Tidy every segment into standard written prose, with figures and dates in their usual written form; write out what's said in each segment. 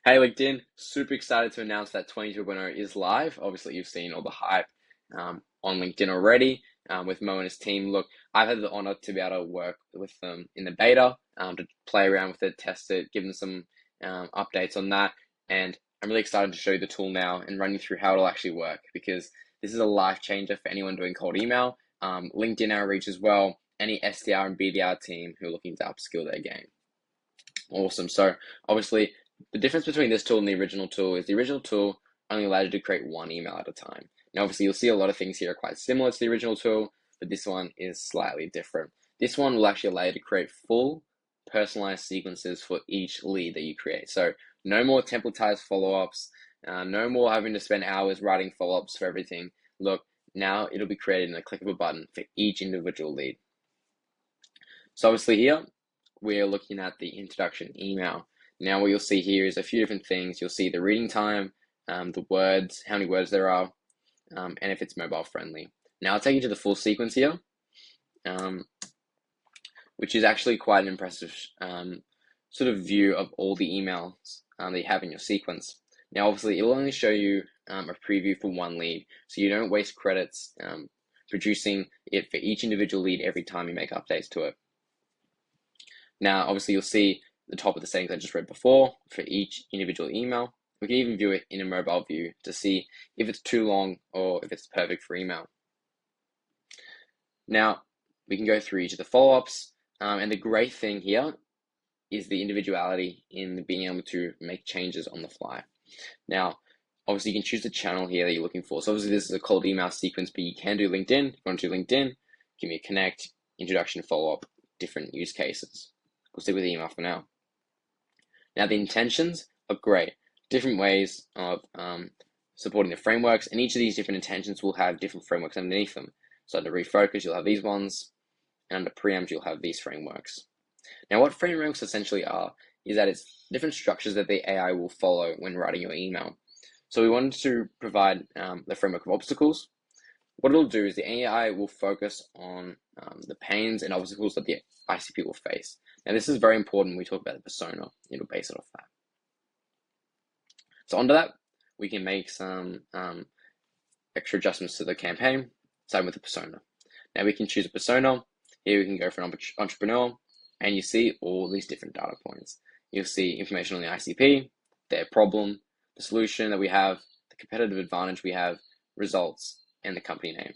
Hey LinkedIn, super excited to announce that Twain 2.0 is live. Obviously, you've seen all the hype on LinkedIn already with Mo and his team. Look, I've had the honor to be able to work with them in the beta, to play around with it, test it, give them some updates on that. And I'm really excited to show you the tool now and run you through how it'll actually work, because this is a life changer for anyone doing cold email, LinkedIn outreach as well, any SDR and BDR team who are looking to upskill their game. Awesome. So obviously, the difference between this tool and the original tool is the original tool only allowed you to create one email at a time. Now, obviously, you'll see a lot of things here are quite similar to the original tool, but this one is slightly different. This one will actually allow you to create full personalized sequences for each lead that you create. So no more templatized follow-ups, no more having to spend hours writing follow-ups for everything. Look, now it'll be created in a click of a button for each individual lead. So obviously here, we're looking at the introduction email. Now what you'll see here is a few different things. You'll see the reading time, the words, how many words there are, and if it's mobile friendly. Now I'll take you to the full sequence here, which is actually quite an impressive sort of view of all the emails that you have in your sequence. Now obviously it'll only show you a preview for one lead, so you don't waste credits producing it for each individual lead every time you make updates to it. Now, obviously, you'll see the top of the settings I just read before for each individual email. We can even view it in a mobile view to see if it's too long or if it's perfect for email. Now, we can go through each of the follow-ups, and the great thing here is the individuality in being able to make changes on the fly. Now, obviously, you can choose the channel here that you're looking for. So obviously, this is a cold email sequence, but you can do LinkedIn. If you want to do LinkedIn, give me a connect, introduction, follow-up, different use cases. We'll stick with email for now. Now, the intentions are great. Different ways of supporting the frameworks, and each of these different intentions will have different frameworks underneath them. So under refocus, you'll have these ones, and under preempt, you'll have these frameworks. Now, what frameworks essentially are is that it's different structures that the AI will follow when writing your email. So we wanted to provide the framework of obstacles. What it'll do is the AI will focus on the pains and obstacles that the ICP will face. Now, this is very important when we talk about the persona. It'll base it off that. So under that, we can make some extra adjustments to the campaign, starting with the persona. Now we can choose a persona. Here we can go for an entrepreneur, and you see all these different data points. You'll see information on the ICP, their problem, the solution that we have, the competitive advantage we have, results, and the company name.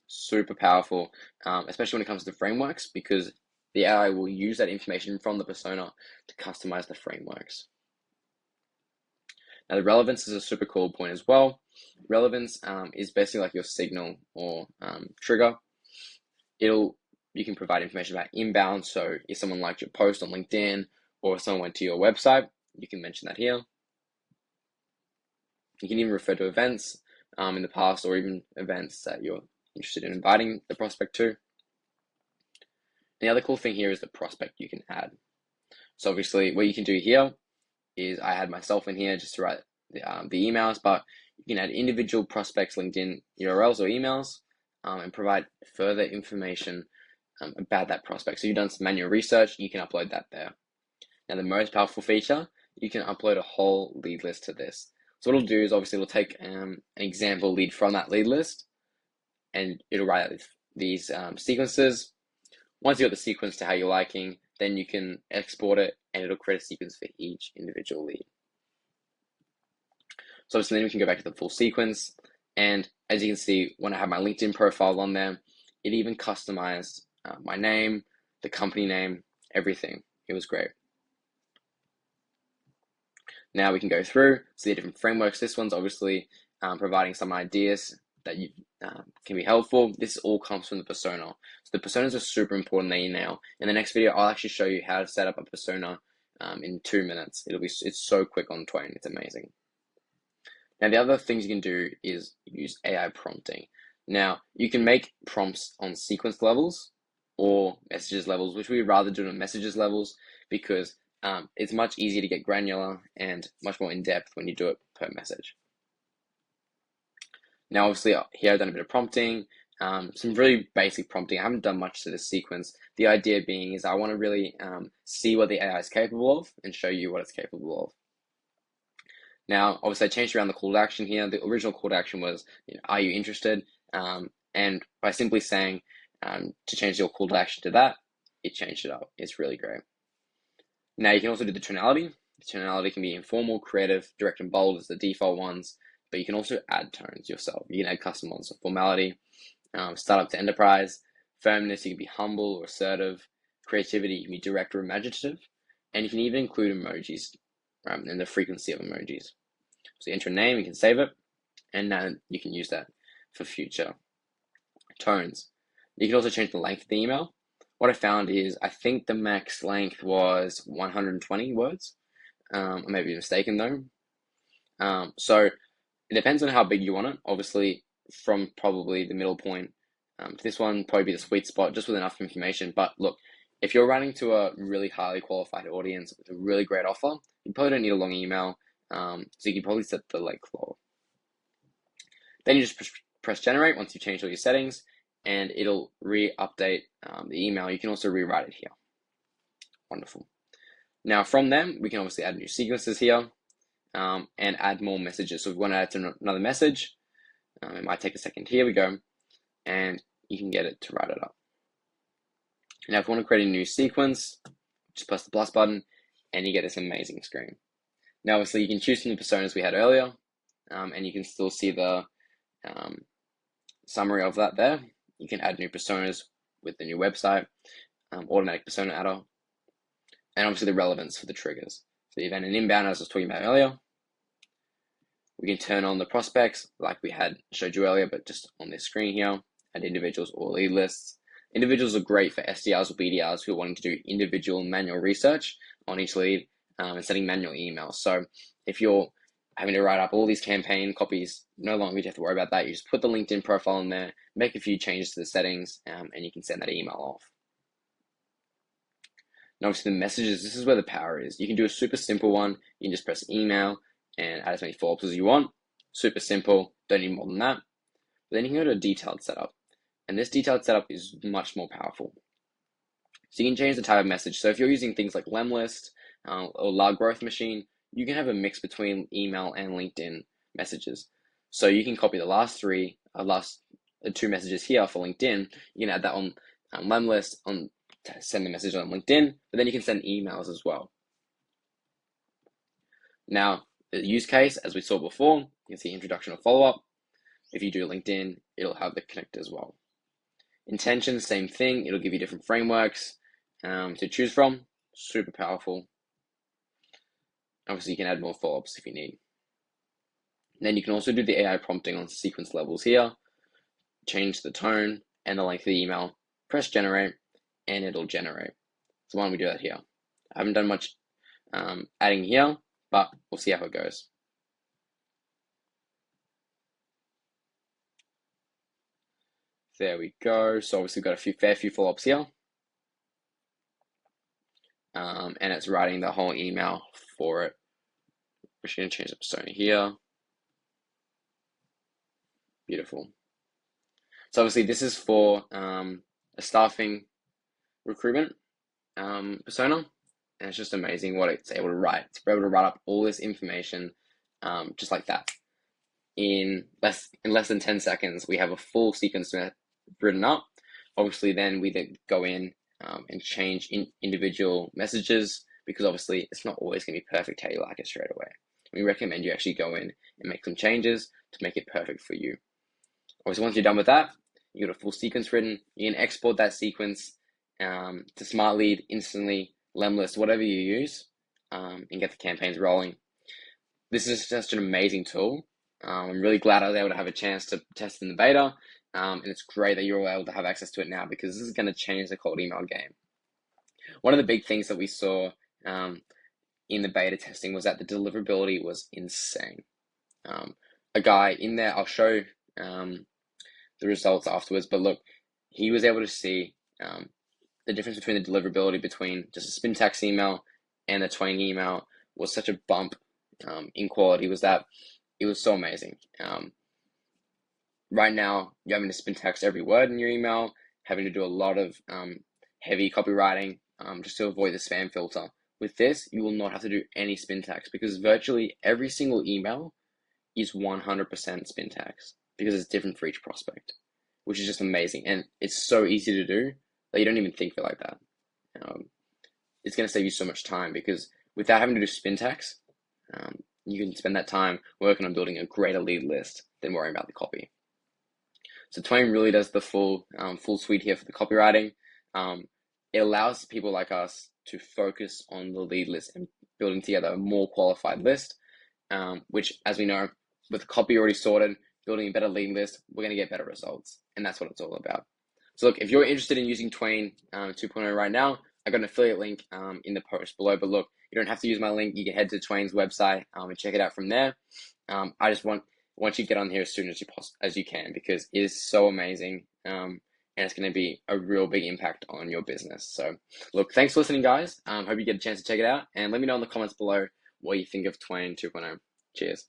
Super powerful, especially when it comes to frameworks, because the AI will use that information from the persona to customize the frameworks. Now, the relevance is a super cool point as well. Relevance is basically like your signal or trigger. You can provide information about inbound. So if someone liked your post on LinkedIn or if someone went to your website, you can mention that here. You can even refer to events in the past, or even events that you're interested in inviting the prospect to. The other cool thing here is the prospect you can add. So obviously what you can do here is I had myself in here just to write the emails, but you can add individual prospects LinkedIn URLs or emails and provide further information about that prospect. So you've done some manual research, you can upload that there. Now the most powerful feature, you can upload a whole lead list to this. So what it'll do is obviously it'll take an example lead from that lead list, and it'll write out these sequences. Once you got the sequence to how you're liking, then you can export it and it'll create a sequence for each individual lead. So obviously then we can go back to the full sequence. And as you can see, when I have my LinkedIn profile on there, it even customized my name, the company name, everything. It was great. Now we can go through, see the different frameworks. This one's obviously providing some ideas that you can be helpful. This all comes from the persona. So the personas are super important that you nail. In the next video, I'll actually show you how to set up a persona in 2 minutes. It's so quick on Twain. It's amazing. Now the other things you can do is use AI prompting. Now you can make prompts on sequence levels or messages levels, which we'd rather do on messages levels because it's much easier to get granular and much more in depth when you do it per message. Now, obviously, here I've done a bit of prompting, some really basic prompting. I haven't done much to this sequence. The idea being is I want to really see what the AI is capable of and show you what it's capable of. Now, obviously, I changed around the call to action here. The original call to action was, are you interested? And by simply saying to change your call to action to that, it changed it up. It's really great. Now, you can also do the tonality. The tonality can be informal, creative, direct, and bold as the default ones, but you can also add tones yourself. You can add custom ones. So formality, startup to enterprise, firmness, you can be humble or assertive, creativity, you can be direct or imaginative, and you can even include emojis and the frequency of emojis. So you enter a name, you can save it, and then you can use that for future tones. You can also change the length of the email. What I found is I think the max length was 120 words. I may be mistaken though. So it depends on how big you want it. Obviously, from probably the middle point to this one, probably be the sweet spot, just with enough information. But look, if you're running to a really highly qualified audience with a really great offer, you probably don't need a long email. So you can probably set the length low. Then you just press generate once you've changed all your settings, and it'll re-update the email. You can also rewrite it here. Wonderful. Now from them, we can obviously add new sequences here and add more messages. So if we want to add to another message, it might take a second. Here we go, and you can get it to write it up. Now if you want to create a new sequence, just press the plus button, and you get this amazing screen. Now obviously you can choose from the personas we had earlier, and you can still see the summary of that there. You can add new personas with the new website, automatic persona adder, and obviously the relevance for the triggers. So the event and inbound, as I was talking about earlier. We can turn on the prospects like we had showed you earlier, but just on this screen here, and individuals or lead lists. Individuals are great for SDRs or BDRs who are wanting to do individual manual research on each lead and sending manual emails. So if you're having to write up all these campaign copies, no longer do you have to worry about that. You just put the LinkedIn profile in there, make a few changes to the settings, and you can send that email off. And obviously the messages, this is where the power is. You can do a super simple one. You can just press email and add as many follow-ups as you want. Super simple, don't need more than that. But then you can go to a detailed setup. And this detailed setup is much more powerful. So you can change the type of message. So if you're using things like Lemlist or Large Growth Machine, you can have a mix between email and LinkedIn messages. So you can copy the last two messages here for LinkedIn. You can add that on Lemlist to send the message on LinkedIn, but then you can send emails as well. Now, the use case, as we saw before, you can see introduction or follow-up. If you do LinkedIn, it'll have the connect as well. Intention, same thing. It'll give you different frameworks to choose from. Super powerful. Obviously, you can add more follow-ups if you need. And then you can also do the AI prompting on sequence levels here. Change the tone and the length of the email. Press generate, and it'll generate. So why don't we do that here? I haven't done much adding here, but we'll see how it goes. There we go. So obviously we've got a fair few follow-ups here. And it's writing the whole email for it. We're just going to change the persona here. Beautiful. So obviously this is for a staffing recruitment persona, and it's just amazing what it's able to write. It's able to write up all this information just like that. In less than 10 seconds, we have a full sequence written up. Obviously, then we go in and change individual messages, because obviously it's not always going to be perfect how you like it straight away. We recommend you actually go in and make some changes to make it perfect for you. Obviously, once you're done with that, you got a full sequence written. You can export that sequence to Smart Lead instantly, Lemlist, whatever you use, and get the campaigns rolling. This is just an amazing tool. I'm really glad I was able to have a chance to test in the beta, and it's great that you're all able to have access to it now, because this is going to change the cold email game. One of the big things that we saw in the beta testing was that the deliverability was insane. A guy in there, I'll show the results afterwards, but look, he was able to see the difference between the deliverability between just a Spintax email and the Twain email was such a bump in quality, was that it was so amazing. Right now, you're having to Spintax every word in your email, having to do a lot of heavy copywriting just to avoid the spam filter. with this, you will not have to do any spin tax because virtually every single email is 100% spin tax because it's different for each prospect, which is just amazing. And it's so easy to do that you don't even think of it like that. It's going to save you so much time because without having to do spin tax, you can spend that time working on building a greater lead list than worrying about the copy. So Twain really does the full suite here for the copywriting. It allows people like us to focus on the lead list and building together a more qualified list, which, as we know, with the copy already sorted, building a better lead list, we're going to get better results. And that's what it's all about. So look, if you're interested in using Twain 2.0 right now, I got an affiliate link in the post below. But look, you don't have to use my link. You can head to Twain's website and check it out from there. I just want you to get on here as soon as you can because it is so amazing. And it's going to be a real big impact on your business. So look, thanks for listening, guys. Hope you get a chance to check it out. And let me know in the comments below what you think of Twain 2.0. Cheers.